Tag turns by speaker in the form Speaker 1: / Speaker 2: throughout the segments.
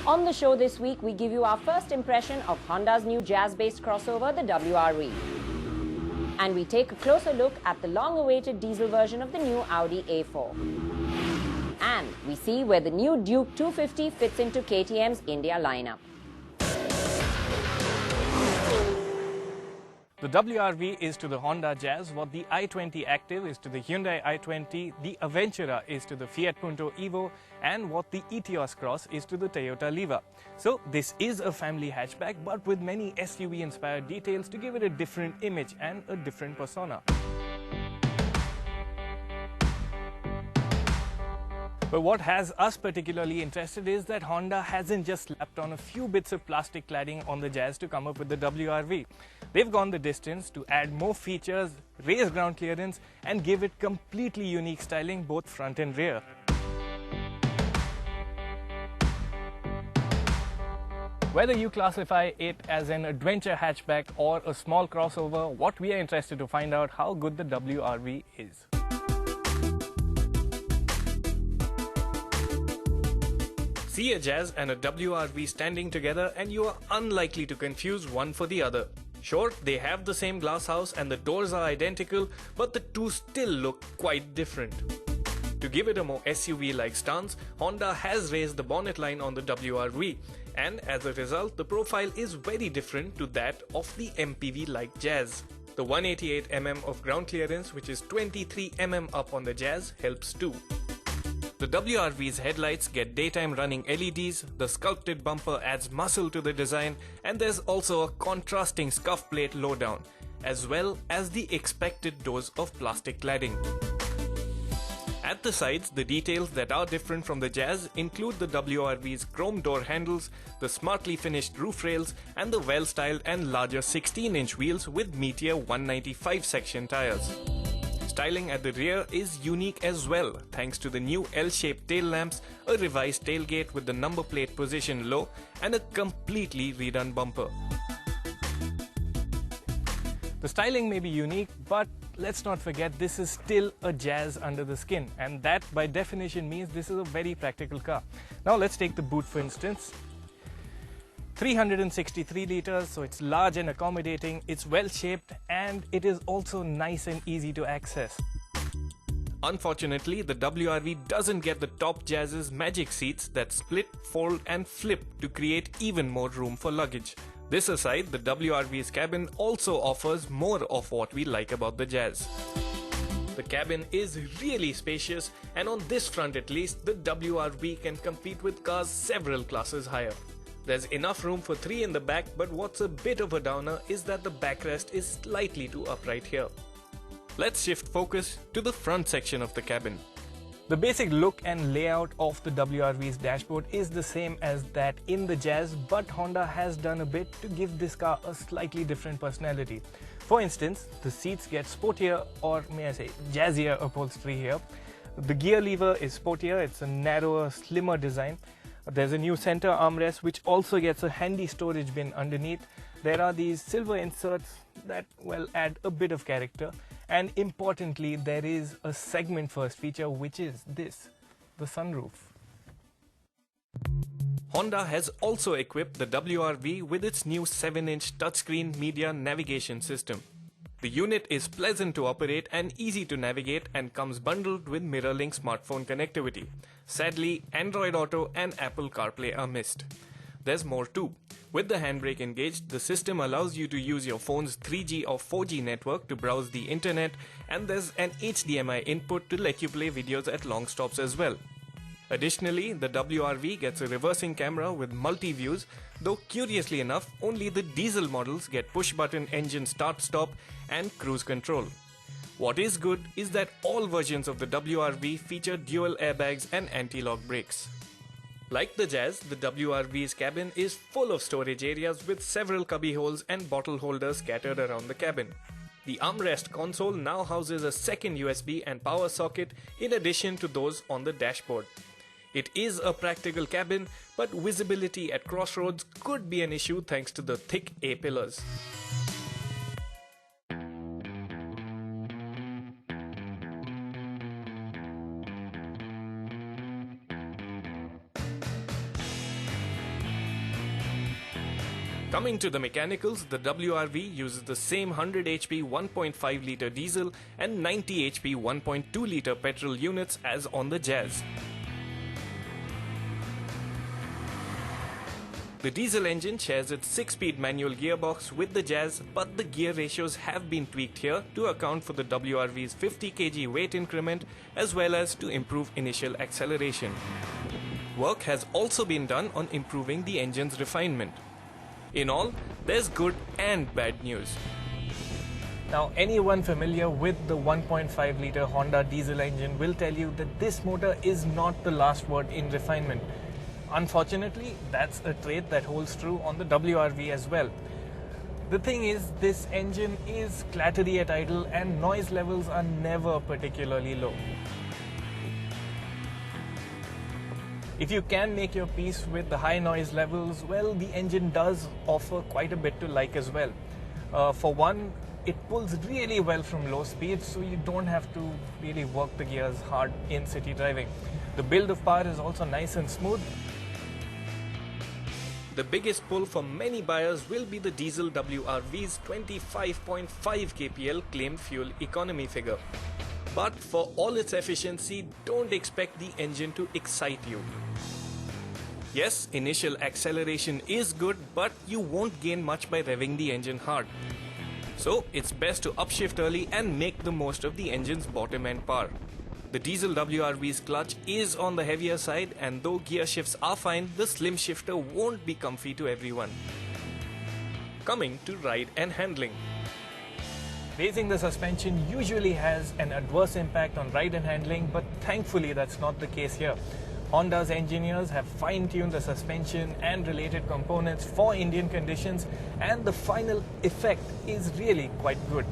Speaker 1: On the show this week, we give you our first impression of Honda's new jazz-based crossover, the WRV. And we take a closer look at the long-awaited diesel version of the new Audi A4. And we see where the new Duke 250 fits into KTM's India lineup.
Speaker 2: The WRV is to the Honda Jazz what the i20 Active is to the Hyundai i20, the Aventura is to the Fiat Punto Evo, and what the Etios Cross is to the Toyota Liva. So this is a family hatchback, but with many SUV-inspired details to give it a different image and a different persona. But what has us particularly interested is that Honda hasn't just slapped on a few bits of plastic cladding on the Jazz to come up with the WRV. They've gone the distance to add more features, raise ground clearance, and give it completely unique styling both front and rear. Whether you classify it as an adventure hatchback or a small crossover, what we are interested to find out how good the WRV is. See a Jazz and a WRV standing together and you are unlikely to confuse one for the other. Sure, they have the same glasshouse and the doors are identical, but the two still look quite different. To give it a more SUV-like stance, Honda has raised the bonnet line on the WRV, and as a result, the profile is very different to that of the MPV-like Jazz. The 188mm of ground clearance, which is 23mm up on the Jazz, helps too. The WRV's headlights get daytime running LEDs, the sculpted bumper adds muscle to the design, and there's also a contrasting scuff plate lowdown, as well as the expected dose of plastic cladding. At the sides, the details that are different from the Jazz include the WRV's chrome door handles, the smartly finished roof rails, and the well-styled and larger 16-inch wheels with Meteor 195 section tires. Styling at the rear is unique as well, thanks to the new L-shaped tail lamps, a revised tailgate with the number plate positioned low, and a completely redone bumper. The styling may be unique, but let's not forget this is still a Jazz under the skin, and that by definition means this is a very practical car. Now let's take the boot for instance. 363 liters, so it's large and accommodating, it's well shaped, and it is also nice and easy to access. Unfortunately, the WRV doesn't get the top Jazz's magic seats that split, fold and flip to create even more room for luggage. This aside, the WRV's cabin also offers more of what we like about the Jazz. The cabin is really spacious, and on this front at least, the WRV can compete with cars several classes higher. There's enough room for 3 in the back, but what's a bit of a downer is that the backrest is slightly too upright here. Let's shift focus to the front section of the cabin. The basic look and layout of the WRV's dashboard is the same as that in the Jazz, but Honda has done a bit to give this car a slightly different personality. For instance, the seats get sportier, or may I say jazzier upholstery here. The gear lever is sportier, it's a narrower, slimmer design. There's a new center armrest which also gets a handy storage bin underneath. There are these silver inserts that, well, add a bit of character. And importantly, there is a segment first feature, which is this, the sunroof. Honda has also equipped the WRV with its new 7-inch touchscreen media navigation system. The unit is pleasant to operate and easy to navigate and comes bundled with MirrorLink smartphone connectivity. Sadly, Android Auto and Apple CarPlay are missed. There's more too. With the handbrake engaged, the system allows you to use your phone's 3G or 4G network to browse the internet, and there's an HDMI input to let you play videos at long stops as well. Additionally, the WRV gets a reversing camera with multi-views, though curiously enough, only the diesel models get push-button engine start-stop and cruise control. What is good is that all versions of the WRV feature dual airbags and anti-lock brakes. Like the Jazz, the WRV's cabin is full of storage areas with several cubby holes and bottle holders scattered around the cabin. The armrest console now houses a second USB and power socket in addition to those on the dashboard. It is a practical cabin, but visibility at crossroads could be an issue thanks to the thick A-pillars. Coming to the mechanicals, the WRV uses the same 100 HP 1.5 litre diesel and 90 HP 1.2 litre petrol units as on the Jazz. The diesel engine shares its 6-speed manual gearbox with the Jazz, but the gear ratios have been tweaked here to account for the WRV's 50 kg weight increment as well as to improve initial acceleration. Work has also been done on improving the engine's refinement. In all, there's good and bad news.
Speaker 3: Now, anyone familiar with the 1.5 litre Honda diesel engine will tell you that this motor is not the last word in refinement. Unfortunately, that's a trait that holds true on the WRV as well. The thing is, this engine is clattery at idle and noise levels are never particularly low. If you can make your peace with the high noise levels, well, the engine does offer quite a bit to like as well. For one, it pulls really well from low speeds, so you don't have to really work the gears hard in city driving. The build of power is also nice and smooth.
Speaker 2: The biggest pull for many buyers will be the diesel WRV's 25.5 kpl claimed fuel economy figure. But for all its efficiency, don't expect the engine to excite you. Yes, initial acceleration is good, but you won't gain much by revving the engine hard. So it's best to upshift early and make the most of the engine's bottom end power. The diesel WRV's clutch is on the heavier side, and though gear shifts are fine, the slim shifter won't be comfy to everyone. Coming to ride and handling.
Speaker 3: Raising the suspension usually has an adverse impact on ride and handling, but thankfully that's not the case here. Honda's engineers have fine-tuned the suspension and related components for Indian conditions, and the final effect is really quite good.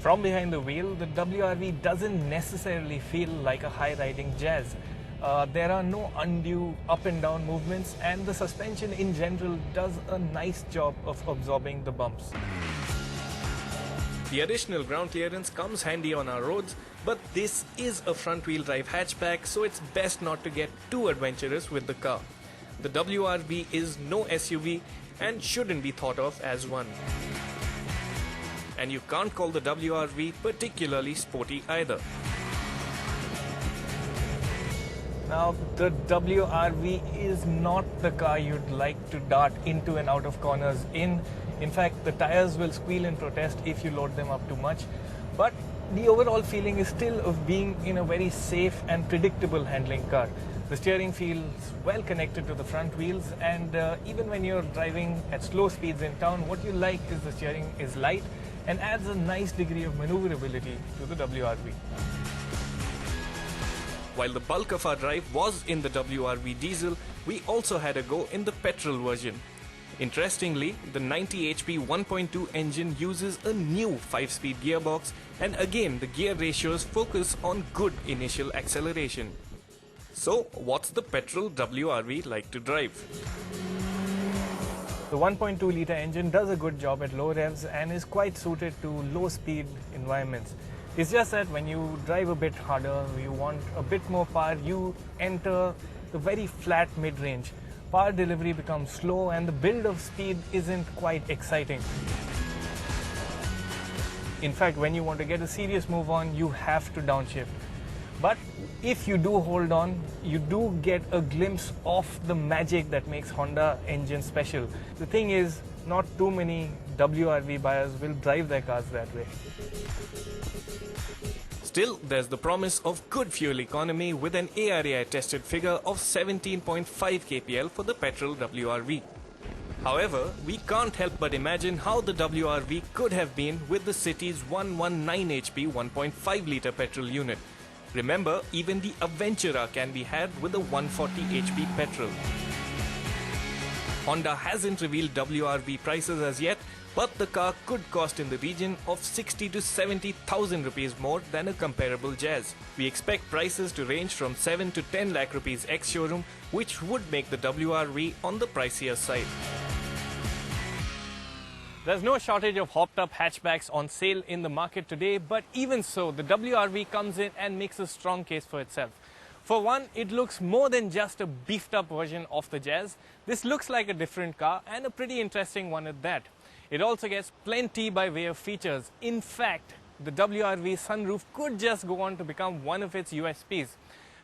Speaker 3: From behind the wheel, the WRV doesn't necessarily feel like a high-riding Jazz. There are no undue up and down movements, and the suspension in general does a nice job of absorbing the bumps.
Speaker 2: The additional ground clearance comes handy on our roads, but this is a front-wheel drive hatchback, so it's best not to get too adventurous with the car. The WRV is no SUV and shouldn't be thought of as one. And you can't call the WRV particularly sporty either.
Speaker 3: Now, the WRV is not the car you'd like to dart into and out of corners in. In fact, the tires will squeal in protest if you load them up too much. But the overall feeling is still of being in a very safe and predictable handling car. The steering feels well connected to the front wheels, and even when you're driving at slow speeds in town, what you like is the steering is light and adds a nice degree of maneuverability to the WRV.
Speaker 2: While the bulk of our drive was in the WRV diesel, we also had a go in the petrol version. Interestingly, the 90 HP 1.2 engine uses a new 5-speed gearbox, and again the gear ratios focus on good initial acceleration. So, what's the petrol WRV like to drive?
Speaker 3: The 1.2 litre engine does a good job at low revs and is quite suited to low speed environments. It's just that when you drive a bit harder, you want a bit more power, you enter the very flat mid-range. Power delivery becomes slow and the build of speed isn't quite exciting. In fact, when you want to get a serious move on, you have to downshift. But if you do hold on, you do get a glimpse of the magic that makes Honda engine special. The thing is, not too many WRV buyers will drive their cars that way.
Speaker 2: Still, there's the promise of good fuel economy with an ARAI tested figure of 17.5 kpl for the petrol WRV. However, we can't help but imagine how the WRV could have been with the city's 119 HP 1.5 litre petrol unit. Remember, even the Aventura can be had with a 140 HP petrol. Honda hasn't revealed WRV prices as yet, but the car could cost in the region of 60 to 70,000 rupees more than a comparable Jazz. We expect prices to range from 7 to 10 lakh rupees ex-showroom, which would make the WRV on the pricier side.
Speaker 3: There's no shortage of hopped-up hatchbacks on sale in the market today, but even so, the WRV comes in and makes a strong case for itself. For one, it looks more than just a beefed up version of the Jazz. This looks like a different car, and a pretty interesting one at that. It also gets plenty by way of features. In fact, the WRV sunroof could just go on to become one of its USPs.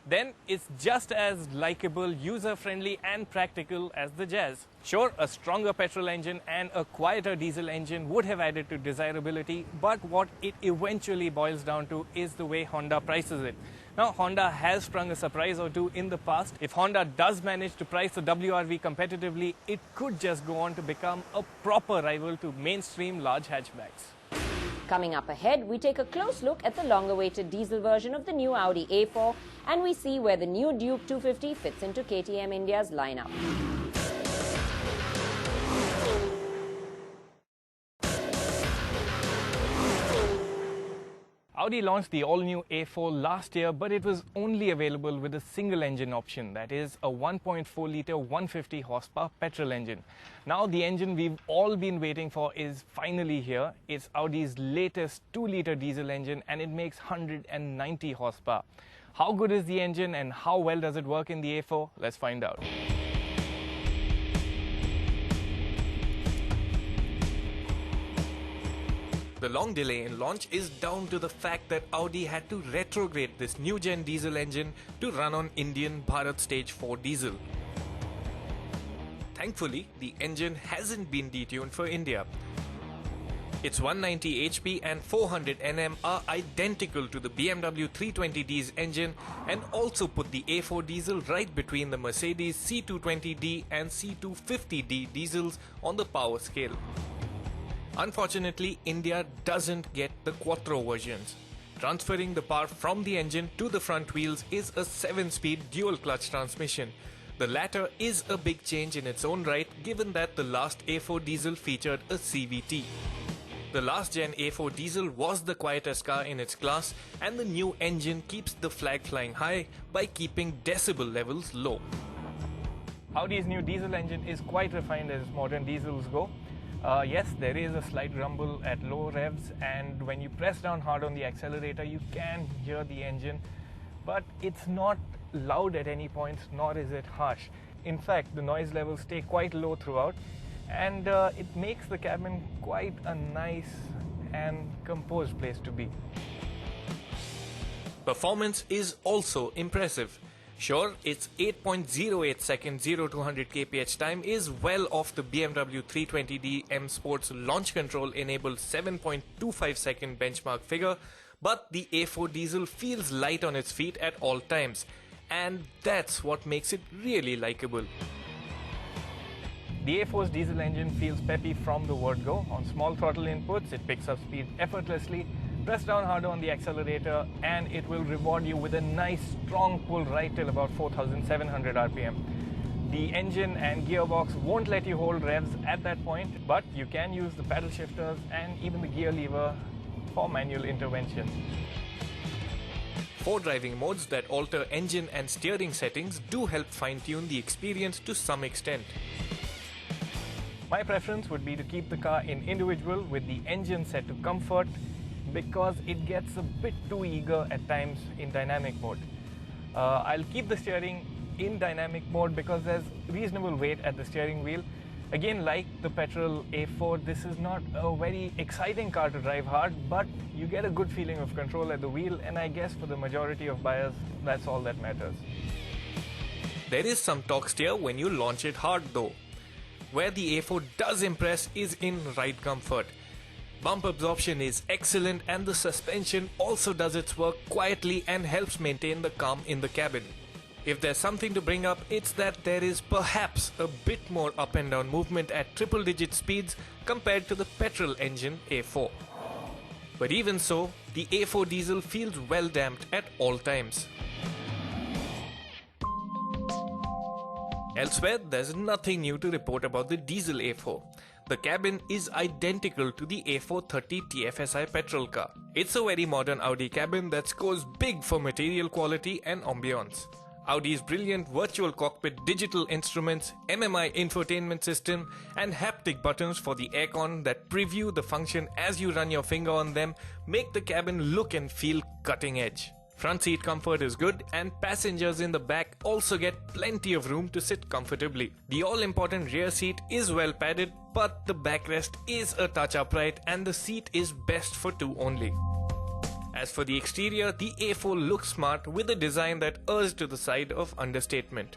Speaker 3: Then it's just as likable, user-friendly and practical as the Jazz. Sure, a stronger petrol engine and a quieter diesel engine would have added to desirability, but what it eventually boils down to is the way Honda prices it. Now, Honda has sprung a surprise or two in the past. If Honda does manage to price the WRV competitively, it could just go on to become a proper rival to mainstream large hatchbacks.
Speaker 1: Coming up ahead, we take a close look at the long-awaited diesel version of the new Audi A4, and we see where the new Duke 250 fits into KTM India's lineup.
Speaker 3: Audi launched the all-new A4 last year, but it was only available with a single engine option, that is a 1.4-litre 150 horsepower petrol engine. Now the engine we've all been waiting for is finally here. It's Audi's latest 2-litre diesel engine, and it makes 190 horsepower. How good is the engine and how well does it work in the A4? Let's find out.
Speaker 2: The long delay in launch is down to the fact that Audi had to retrograde this new-gen diesel engine to run on Indian Bharat Stage 4 diesel. Thankfully, the engine hasn't been detuned for India. Its 190 HP and 400 Nm are identical to the BMW 320D's engine and also put the A4 diesel right between the Mercedes C220D and C250D diesels on the power scale. Unfortunately, India doesn't get the Quattro versions. Transferring the power from the engine to the front wheels is a 7-speed dual-clutch transmission. The latter is a big change in its own right, given that the last A4 diesel featured a CVT. The last gen A4 diesel was the quietest car in its class, and the new engine keeps the flag flying high by keeping decibel levels low.
Speaker 3: Audi's new diesel engine is quite refined as modern diesels go. Yes, there is a slight rumble at low revs, and when you press down hard on the accelerator, you can hear the engine, but it's not loud at any points, nor is it harsh. In fact, the noise levels stay quite low throughout, and it makes the cabin quite a nice and composed place to be.
Speaker 2: Performance is also impressive. Sure, its 8.08 second 0 to 100 kph time is well off the BMW 320d M Sport's launch control enabled 7.25 second benchmark figure, but the A4 diesel feels light on its feet at all times, and that's what makes it really likable.
Speaker 3: The A4's diesel engine feels peppy from the word go. On small throttle inputs, it picks up speed effortlessly. Press down harder on the accelerator and it will reward you with a nice strong pull right till about 4,700 RPM. The engine and gearbox won't let you hold revs at that point, but you can use the paddle shifters and even the gear lever for manual intervention.
Speaker 2: 4 driving modes that alter engine and steering settings do help fine-tune the experience to some extent.
Speaker 3: My preference would be to keep the car in individual with the engine set to comfort, because it gets a bit too eager at times in dynamic mode. I'll keep the steering in dynamic mode because there's reasonable weight at the steering wheel. Again, like the petrol A4, this is not a very exciting car to drive hard, but you get a good feeling of control at the wheel, and I guess for the majority of buyers, that's all that matters.
Speaker 2: There is some torque steer when you launch it hard though. Where the A4 does impress is in ride comfort. Bump absorption is excellent, and the suspension also does its work quietly and helps maintain the calm in the cabin. If there's something to bring up, it's that there is perhaps a bit more up and down movement at triple-digit speeds compared to the petrol engine A4. But even so, the A4 diesel feels well damped at all times. Elsewhere, there's nothing new to report about the diesel A4. The cabin is identical to the A430 TFSI petrol car. It's a very modern Audi cabin that scores big for material quality and ambience. Audi's brilliant virtual cockpit digital instruments, MMI infotainment system, and haptic buttons for the aircon that preview the function as you run your finger on them make the cabin look and feel cutting edge. Front seat comfort is good and passengers in the back also get plenty of room to sit comfortably. The all-important rear seat is well padded, but the backrest is a touch upright and the seat is best for two only. As for the exterior, the A4 looks smart with a design that errs to the side of understatement.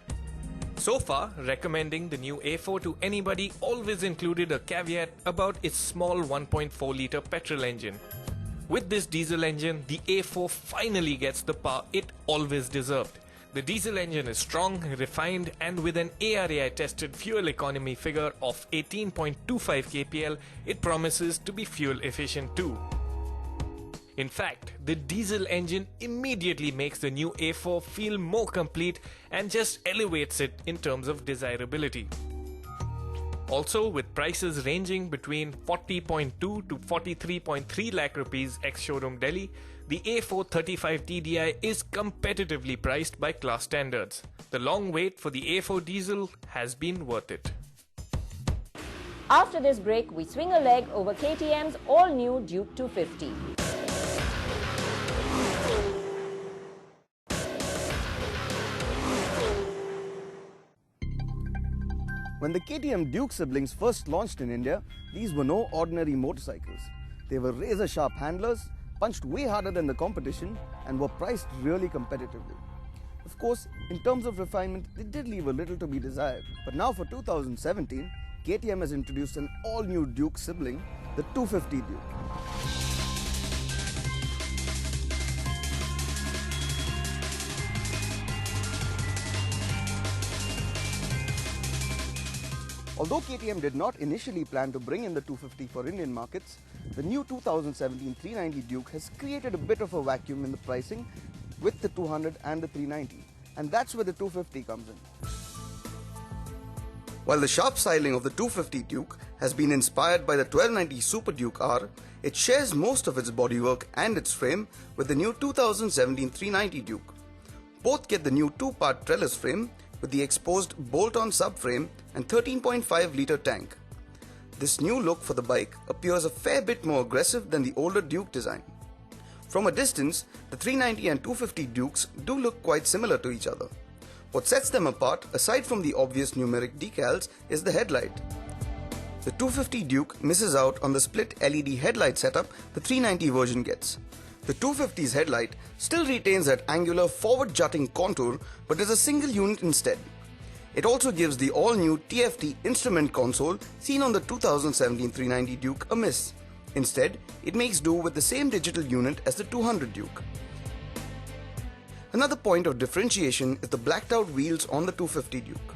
Speaker 2: So far, recommending the new A4 to anybody always included a caveat about its small 1.4-litre petrol engine. With this diesel engine, the A4 finally gets the power it always deserved. The diesel engine is strong, refined, and with an ARAI tested fuel economy figure of 18.25 kpl, it promises to be fuel efficient too. In fact, the diesel engine immediately makes the new A4 feel more complete and just elevates it in terms of desirability. Also, with prices ranging between 40.2 to 43.3 lakh rupees ex-showroom Delhi, the A4 35 TDI is competitively priced by class standards. The long wait for the A4 diesel has been worth it.
Speaker 1: After this break, we swing a leg over KTM's all-new Duke 250.
Speaker 4: When the KTM Duke siblings first launched in India, these were no ordinary motorcycles. They were razor-sharp handlers, punched way harder than the competition, and were priced really competitively. Of course, in terms of refinement, they did leave a little to be desired. But now for 2017, KTM has introduced an all-new Duke sibling, the 250 Duke. Although KTM did not initially plan to bring in the 250 for Indian markets, the new 2017 390 Duke has created a bit of a vacuum in the pricing with the 200 and the 390, and that's where the 250 comes in. While the sharp styling of the 250 Duke has been inspired by the 1290 Super Duke R, it shares most of its bodywork and its frame with the new 2017 390 Duke. Both get the new two-part trellis frame with the exposed bolt-on subframe and 13.5-litre tank. This new look for the bike appears a fair bit more aggressive than the older Duke design. From a distance, the 390 and 250 Dukes do look quite similar to each other. What sets them apart, aside from the obvious numeric decals, is the headlight. The 250 Duke misses out on the split LED headlight setup the 390 version gets. The 250's headlight still retains that angular forward-jutting contour but is a single unit instead. It also gives the all-new TFT instrument console seen on the 2017 390 Duke a miss. Instead, it makes do with the same digital unit as the 200 Duke. Another point of differentiation is the blacked-out wheels on the 250 Duke.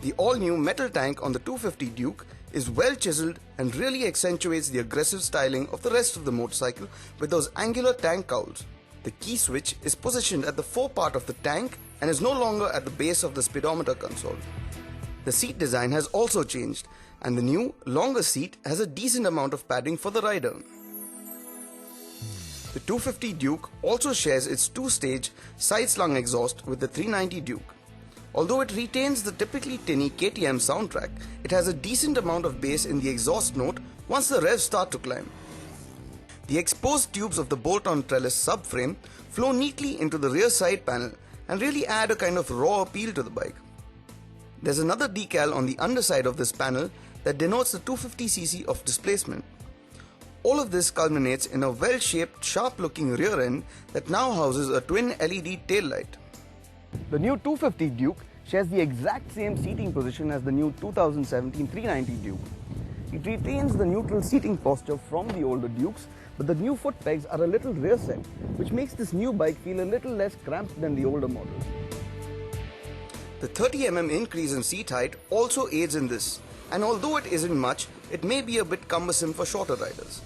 Speaker 4: The all-new metal tank on the 250 Duke is well chiseled and really accentuates the aggressive styling of the rest of the motorcycle with those angular tank cowls. The key switch is positioned at the forepart of the tank and is no longer at the base of the speedometer console. The seat design has also changed, and the new, longer seat has a decent amount of padding for the rider. The 250 Duke also shares its two-stage side-slung exhaust with the 390 Duke. Although it retains the typically tinny KTM soundtrack, it has a decent amount of bass in the exhaust note once the revs start to climb. The exposed tubes of the bolt-on trellis subframe flow neatly into the rear side panel and really add a kind of raw appeal to the bike. There's another decal on the underside of this panel that denotes the 250cc of displacement. All of this culminates in a well-shaped, sharp-looking rear end that now houses a twin LED taillight. The new 250 Duke shares the exact same seating position as the new 2017 390 Duke. It retains the neutral seating posture from the older Dukes, but the new foot pegs are a little rear set, which makes this new bike feel a little less cramped than the older models. The 30mm increase in seat height also aids in this, and although it isn't much, it may be a bit cumbersome for shorter riders.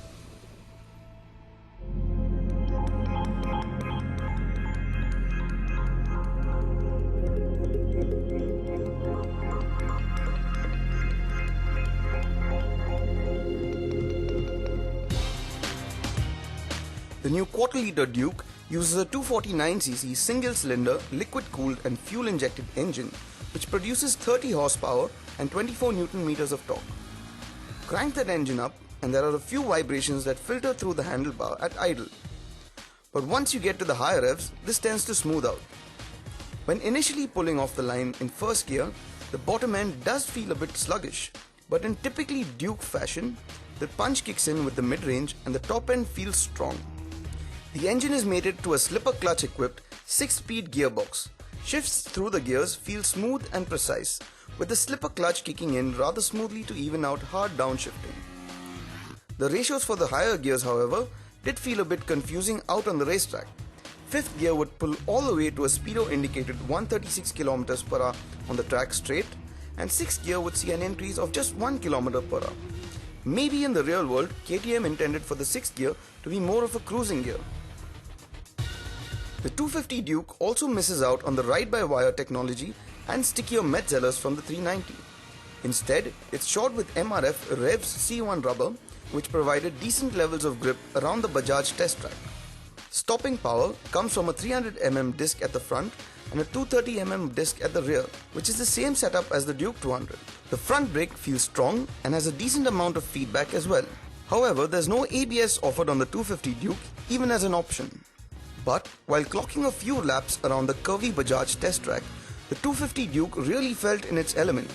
Speaker 4: The new quarter-litre Duke uses a 249cc single-cylinder, liquid-cooled and fuel-injected engine which produces 30 horsepower and 24 Nm of torque. Crank that engine up and there are a few vibrations that filter through the handlebar at idle. but once you get to the higher revs, this tends to smooth out. When initially pulling off the line in first gear, the bottom end does feel a bit sluggish, but in typically Duke fashion, the punch kicks in with the mid-range and the top end feels strong. The engine is mated to a slipper clutch equipped 6-speed gearbox. Shifts through the gears feel smooth and precise, with the slipper clutch kicking in rather smoothly to even out hard downshifting. The ratios for the higher gears, however, did feel a bit confusing out on the racetrack. 5th gear would pull all the way to a speedo indicated 136 km per hour on the track straight, and 6th gear would see an increase of just 1 km per hour. Maybe in the real world, KTM intended for the 6th gear to be more of a cruising gear. The 250 Duke also misses out on the ride-by-wire technology and stickier Metzellers from the 390. Instead, it's shod with MRF Revs C1 rubber, which provided decent levels of grip around the Bajaj test track. Stopping power comes from a 300mm disc at the front and a 230mm disc at the rear, which is the same setup as the Duke 200. The front brake feels strong and has a decent amount of feedback as well. However, there's no ABS offered on the 250 Duke, even as an option. But while clocking a few laps around the curvy Bajaj test track, the 250 Duke really felt in its element.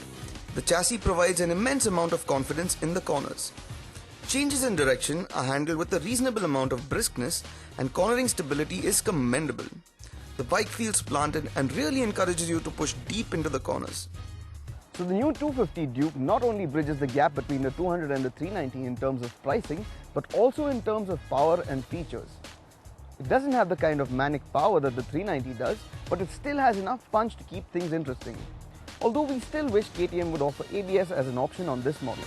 Speaker 4: The chassis provides an immense amount of confidence in the corners. Changes in direction are handled with a reasonable amount of briskness, and cornering stability is commendable. The bike feels planted and really encourages you to push deep into the corners.
Speaker 5: So the new 250 Duke not only bridges the gap between the 200 and the 390 in terms of pricing, but also in terms of power and features. It doesn't have the kind of manic power that the 390 does, but it still has enough punch to keep things interesting. Although we still wish KTM would offer ABS as an option on this model.